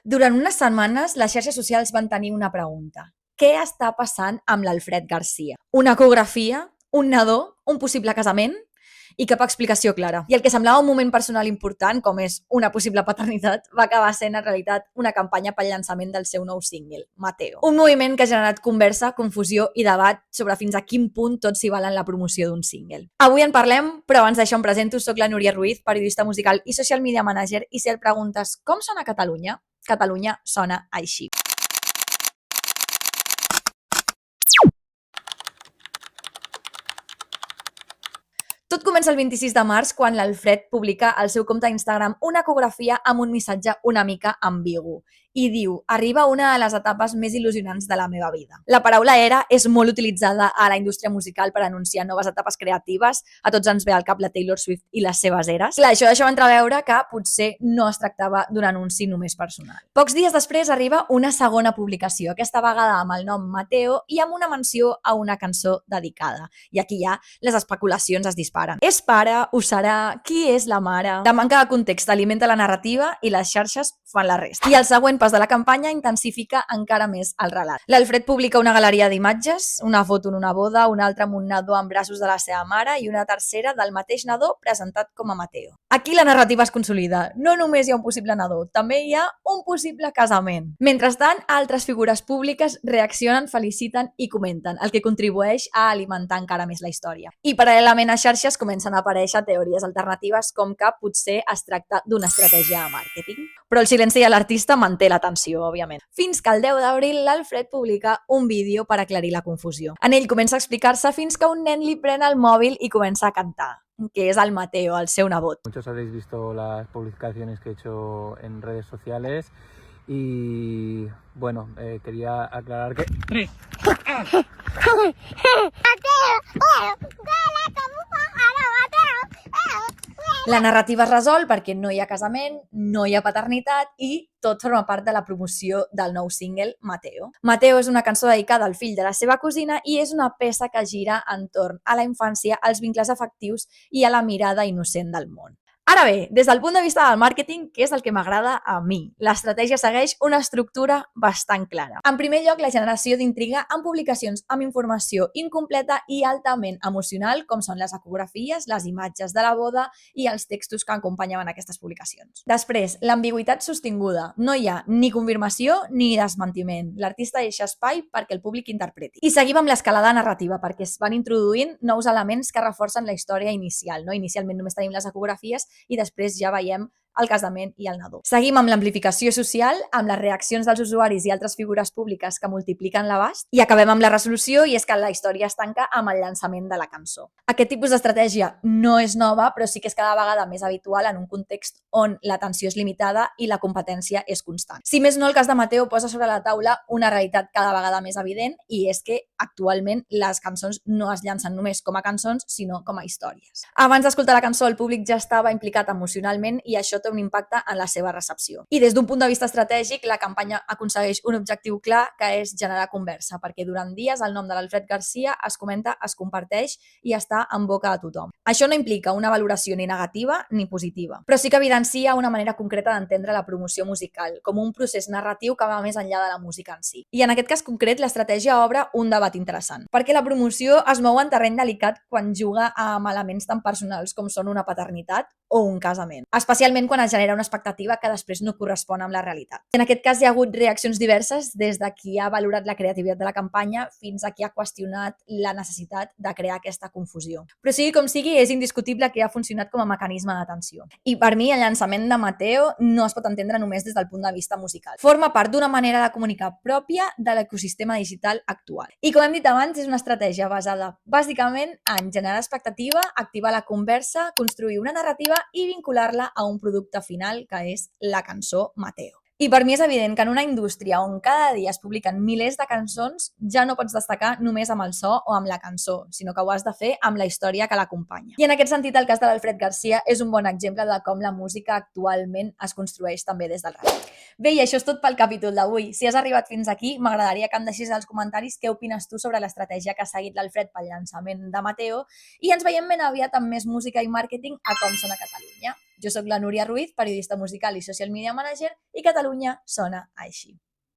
Durant unes setmanes, les xarxes socials van tenir una pregunta. Què està passant amb l'Alfred Garcia? Una ecografia? Un nadó? Un possible casament? I cap explicació clara. I el que semblava un moment personal important, com és una possible paternitat, va acabar sent en realitat una campanya pel llançament del seu nou single, Mateo. Un moviment que ha generat conversa, confusió i debat sobre fins a quin punt tots s'hi valen la promoció d'un single. Avui en parlem, però abans d'això em presento, soc la Núria Ruiz, periodista musical i social media manager, i si et preguntes com sona Catalunya, Catalunya sona així. Tot comença el 26 de març quan l'Alfred publica al seu compte d'Instagram una ecografia amb un missatge una mica ambigu i diu: arriba una de les etapes més il·lusionants de la meva vida. La paraula era és molt utilitzada a la indústria musical per anunciar noves etapes creatives. A tots ens ve al cap la Taylor Swift i les seves eres. Clar, això deixava entreveure que potser no es tractava d'un anunci només personal. Pocs dies després arriba una segona publicació, aquesta vegada amb el nom Mateo i amb una menció a una cançó dedicada. I aquí ja les especulacions es disparen. És pare? Ho serà? Qui és la mare? La manca de context alimenta la narrativa i les xarxes fan la resta. I el següent pas de la campanya intensifica encara més el relat. L'Alfred publica una galeria d'imatges, una foto en una boda, una altra amb un nadó en braços de la seva mare i una tercera del mateix nadó presentat com a Mateo. Aquí la narrativa es consolida. No només hi ha un possible nadó, també hi ha un possible casament. Mentrestant, altres figures públiques reaccionen, feliciten i comenten, el que contribueix a alimentar encara més la història. I paral·lelament a xarxes comencen a aparèixer teories alternatives com que potser es tracta d'una estratègia de màrqueting. Però el silenci de l'artista manté l'atenció, òbviament. Fins que el 10 d'abril l'Alfred publica un vídeo per aclarir la confusió. En ell comença a explicar-se fins que un nen li pren el mòbil i comença a cantar, que es al Mateo, al seu nebot. Muchos habréis visto las publicaciones que he hecho en redes sociales y bueno, quería aclarar que... La narrativa es resol perquè no hi ha casament, no hi ha paternitat i tot forma part de la promoció del nou single Mateo. Mateo és una cançó dedicada al fill de la seva cosina i és una peça que gira entorn a la infància, als vincles afectius i a la mirada innocent del món. Ara bé, des del punt de vista del màrqueting, què és el que m'agrada a mi? L'estratègia segueix una estructura bastant clara. En primer lloc, la generació d'intriga amb publicacions amb informació incompleta i altament emocional, com són les ecografies, les imatges de la boda i els textos que acompanyaven aquestes publicacions. Després, l'ambigüitat sostinguda. No hi ha ni confirmació ni desmentiment. L'artista deixa espai perquè el públic interpreti. I seguim amb l'escalada narrativa, perquè es van introduint nous elements que reforcen la història inicial. Inicialment només tenim les ecografies i després ja veiem el casament i el nadó. Seguim amb l'amplificació social, amb les reaccions dels usuaris i altres figures públiques que multipliquen l'abast i acabem amb la resolució i és que la història es tanca amb el llançament de la cançó. Aquest tipus d'estratègia no és nova, però sí que és cada vegada més habitual en un context on l'atenció és limitada i la competència és constant. Si més no, el cas de Mateo posa sobre la taula una realitat cada vegada més evident i és que actualment les cançons no es llancen només com a cançons, sinó com a històries. Abans d'escoltar la cançó, el públic ja estava implicat emocionalment i això té un impacte en la seva recepció. I des d'un punt de vista estratègic, la campanya aconsegueix un objectiu clar, que és generar conversa, perquè durant dies el nom de l'Alfred Garcia es comenta, es comparteix i està en boca de tothom. Això no implica una valoració ni negativa ni positiva, però sí que evidencia una manera concreta d'entendre la promoció musical, com un procés narratiu que va més enllà de la música en si. I en aquest cas concret, l'estratègia obre un debat interessant, perquè la promoció es mou en terreny delicat quan juga amb elements tan personals com són una paternitat o un casament, especialment quan es genera una expectativa que després no correspon amb la realitat. En aquest cas hi ha hagut reaccions diverses, des de qui ha valorat la creativitat de la campanya fins a qui ha qüestionat la necessitat de crear aquesta confusió. Però sigui com sigui, és indiscutible que ha funcionat com a mecanisme d'atenció. I per mi el llançament de Mateo no es pot entendre només des del punt de vista musical. Forma part d'una manera de comunicar pròpia de l'ecosistema digital actual. I com hem dit abans, és una estratègia basada bàsicament en generar expectativa, activar la conversa, construir una narrativa i vincular-la a un producte final que és la cançó Mateo. I per mi és evident que en una indústria on cada dia es publiquen milers de cançons ja no pots destacar només amb el so o amb la cançó, sinó que ho has de fer amb la història que l'acompanya. I en aquest sentit el cas de l'Alfred Garcia és un bon exemple de com la música actualment es construeix també des del rap. Bé, i això és tot pel capítol d'avui. Si has arribat fins aquí, m'agradaria que em deixis als comentaris què opines tu sobre l'estratègia que ha seguit l'Alfred pel llançament de Mateo i ens veiem ben aviat amb més música i màrqueting a Com Sona Catalunya. Jo sóc la Núria Ruiz, periodista musical i social media manager, i Catalunya sona així.